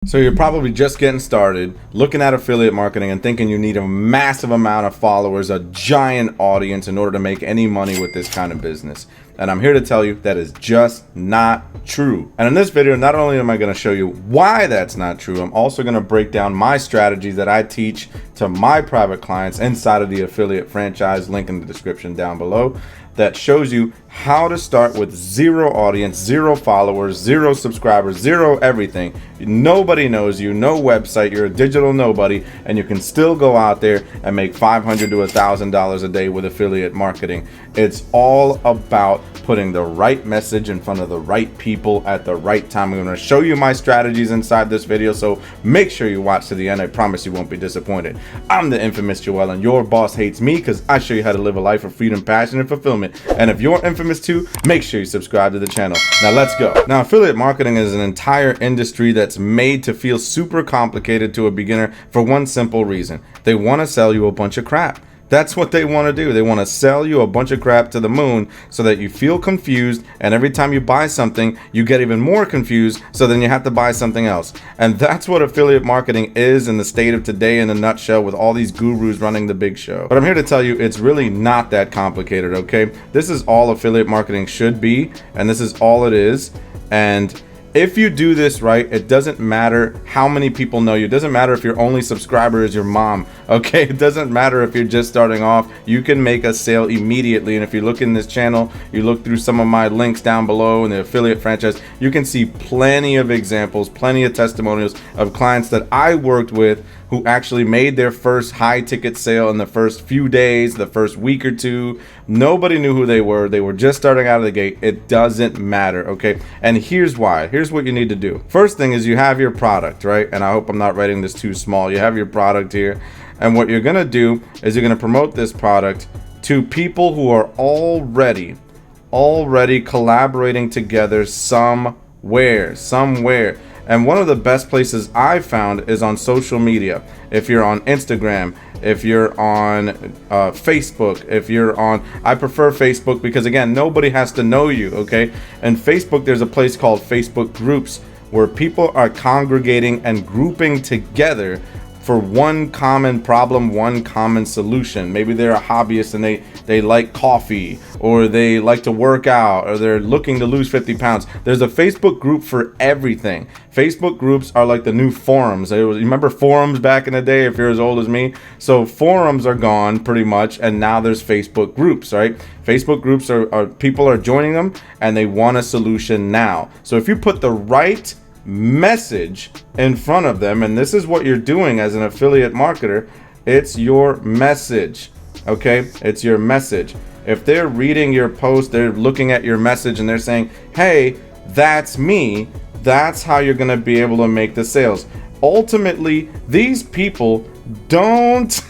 So you're probably just getting started looking at affiliate marketing and thinking you need a massive amount of followers, a giant audience in order to make any money with this kind of business. And I'm here to tell you that is just not true. And in this video, not only am I going to show you why that's not true, I'm also going to break down my strategies that I teach to my private clients inside of the affiliate franchise, link in the description down below, that shows you how to start with zero audience, zero followers, zero subscribers, zero everything. Nobody knows you, no website, you're a digital nobody, and you can still go out there and make $500 to $1,000 a day with affiliate marketing. It's all about putting the right message in front of the right people at the right time. I'm going to show you my strategies inside this video, so make sure you watch to the end. I promise you won't be disappointed. I'm the infamous Joel, and your boss hates me because I show you how to live a life of freedom, passion, and fulfillment. And if you're infamous too, make sure you subscribe to the channel. Now let's go. Now, affiliate marketing is an entire industry that's made to feel super complicated to a beginner for one simple reason. They want to sell you a bunch of crap. That's what they want to do. They want to sell you a bunch of crap to the moon so that you feel confused, and every time you buy something, you get even more confused, so then you have to buy something else. And that's what affiliate marketing is in the state of today in a nutshell, with all these gurus running the big show. But I'm here to tell you it's really not that complicated, okay? This is all affiliate marketing should be, and this is all it is. And if you do this right, it doesn't matter how many people know you. It doesn't matter if your only subscriber is your mom, okay? It doesn't matter if you're just starting off. You can make a sale immediately. And if you look in this channel, you look through some of my links down below in the affiliate franchise, you can see plenty of examples, plenty of testimonials of clients that I worked with who actually made their first high ticket sale in the first few days, the first week or two. Nobody knew who they were. They were just starting out of the gate. It doesn't matter, okay? And here's why. Here's what you need to do. First thing is you have your product, right? And I hope I'm not writing this too small. You have your product here. And what you're gonna do is you're gonna promote this product to people who are already collaborating together somewhere. And one of the best places I've found is on social media. If you're on Instagram, if you're on Facebook, I prefer Facebook because, again, nobody has to know you, okay? And Facebook, there's a place called Facebook groups where people are congregating and grouping together for one common problem, one common solution. Maybe they're a hobbyist and they like coffee, or they like to work out, or they're looking to lose 50 pounds. There's a Facebook group for everything. Facebook groups are like the new forums. You remember forums back in the day, if you're as old as me? So forums are gone pretty much, and now there's Facebook groups, right? Facebook groups are people are joining them and they want a solution now. So if you put the right message in front of them, and this is what you're doing as an affiliate marketer, it's your message, okay? It's your message. If they're reading your post, they're looking at your message and they're saying, hey, that's me, that's how you're gonna be able to make the sales. Ultimately, these people don't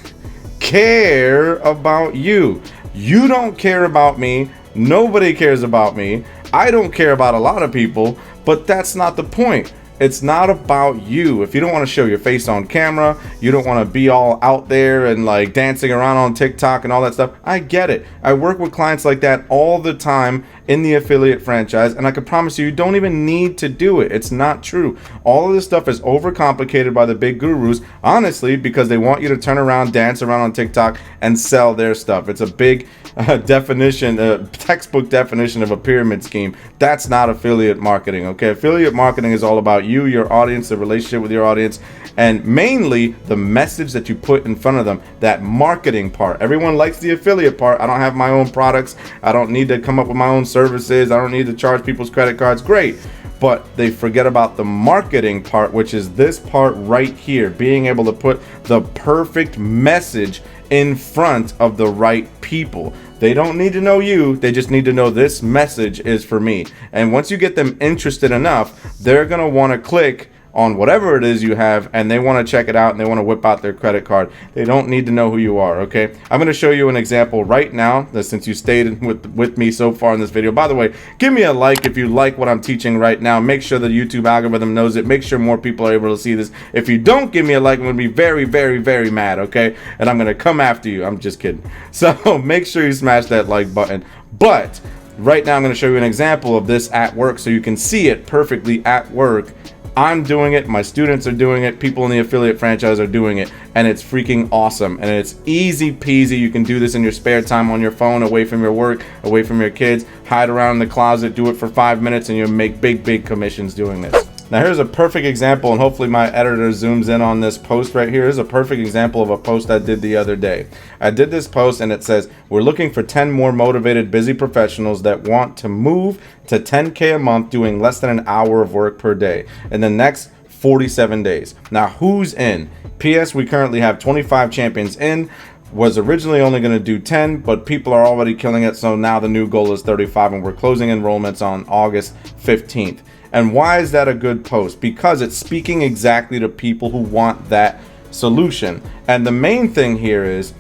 care about you. You don't care about me. Nobody cares about me. I don't care about a lot of people, but that's not the point. It's not about you. If you don't want to show your face on camera, you don't want to be all out there and like dancing around on TikTok and all that stuff, I get it. I work with clients like that all the time in the affiliate franchise, and I can promise you, you don't even need to do it. It's not true. All of this stuff is overcomplicated by the big gurus, honestly, because they want you to turn around, dance around on TikTok, and sell their stuff. It's a big textbook definition of a pyramid scheme. That's not affiliate marketing, okay? Affiliate marketing is all about you, your audience, the relationship with your audience, and mainly the message that you put in front of them, that marketing part. Everyone likes the affiliate part. I don't have my own products. I don't need to come up with my own services. I don't need to charge people's credit cards. Great. But they forget about the marketing part, which is this part right here, being able to put the perfect message in front of the right people. They don't need to know you, they just need to know this message is for me. And once you get them interested enough, they're gonna wanna click on whatever it is you have, and they want to check it out and they want to whip out their credit card. They don't need to know who you are, okay? I'm going to show you an example right now, that since you stayed with me so far in this video. By the way, give me a like if you like what I'm teaching right now. Make sure the YouTube algorithm knows it. Make sure more people are able to see this. If you don't give me a like, I'm going to be very, very, very mad, okay? And I'm going to come after you. I'm just kidding. So make sure you smash that like button. But right now I'm going to show you an example of this at work so you can see it perfectly at work I'm doing it, my students are doing it, people in the affiliate franchise are doing it, and it's freaking awesome. And it's easy peasy. You can do this in your spare time on your phone, away from your work, away from your kids. Hide around in the closet, do it for 5 minutes, and you'll make big commissions doing this. Now here's a perfect example, and hopefully my editor zooms in on this post right here. Here's a perfect example of a post I did the other day. I did this post and it says, we're looking for 10 more motivated, busy professionals that want to move to 10K a month doing less than an hour of work per day in the next 47 days. Now who's in? P.S. We currently have 25 champions in. Was originally only going to do 10, but people are already killing it. So now the new goal is 35 and we're closing enrollments on August 15th. And why is that a good post? Because it's speaking exactly to people who want that solution. And the main thing here is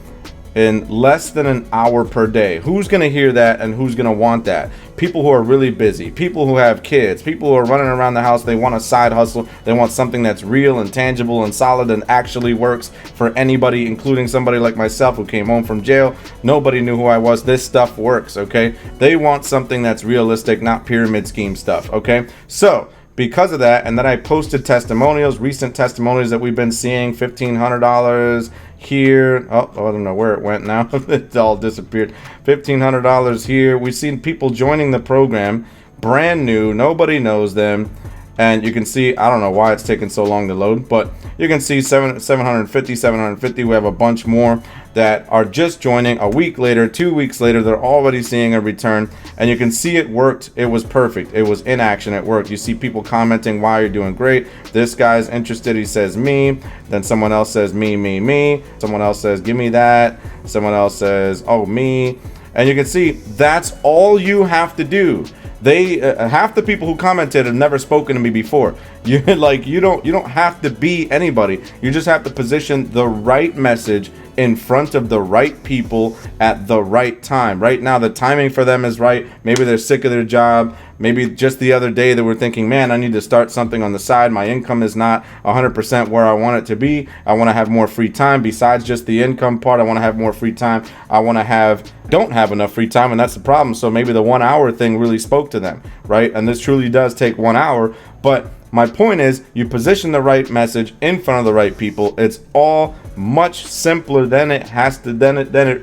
in less than an hour per day. Who's going to hear that and who's going to want that? People who are really busy, people who have kids, people who are running around the house. They want a side hustle. They want something that's real and tangible and solid and actually works for anybody, including somebody like myself who came home from jail. Nobody knew who I was. This stuff works, okay? They want something that's realistic, not pyramid scheme stuff, okay? So because of that, and then I posted testimonials, recent testimonials that we've been seeing, $1,500 here. Oh, I don't know where it went now. It all disappeared. $1,500 here. We've seen people joining the program, brand new, nobody knows them. And you can see, I don't know why it's taking so long to load, but you can see 750. We have a bunch more that are just joining a week later, 2 weeks later. They're already seeing a return, and you can see it worked. It was perfect. It was in action. It worked. You see people commenting, "Wow, you're doing great. This guy's interested." He says, "Me." Then someone else says, "Me." Someone else says, "Give me that." Someone else says, "Oh, me." And you can see that's all you have to do. They half the people who commented have never spoken to me before. You don't have to be anybody. You just have to position the right message in front of the right people at the right time. Right now, the timing for them is right. Maybe they're sick of their job. Maybe just the other day they were thinking, man, I need to start something on the side. My income is not 100% where I want it to be. I want to have more free time. Besides just the income part, I want to have more free time. Don't have enough free time, and that's the problem. So maybe the 1 hour thing really spoke to them, right? And this truly does take 1 hour. But my point is, you position the right message in front of the right people. It's all much simpler than it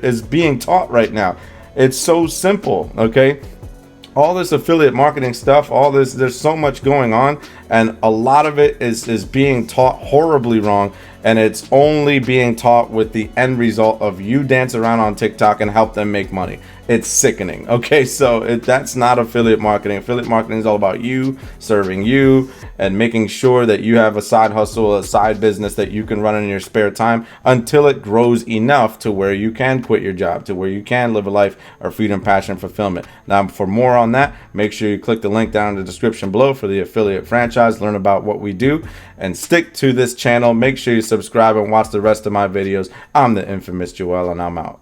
is being taught right now. It's so simple, okay? All this affiliate marketing stuff, all this, there's so much going on, and a lot of it is being taught horribly wrong, and it's only being taught with the end result of you dance around on TikTok and help them make money. It's sickening. Okay, so that's not affiliate marketing. Affiliate marketing is all about you, serving you, and making sure that you have a side hustle, a side business that you can run in your spare time until it grows enough to where you can quit your job, to where you can live a life of freedom, passion, and fulfillment. Now, for more on that, make sure you click the link down in the description below for the affiliate franchise, learn about what we do, and stick to this channel. Make sure you subscribe and watch the rest of my videos. I'm the infamous Joel, and I'm out.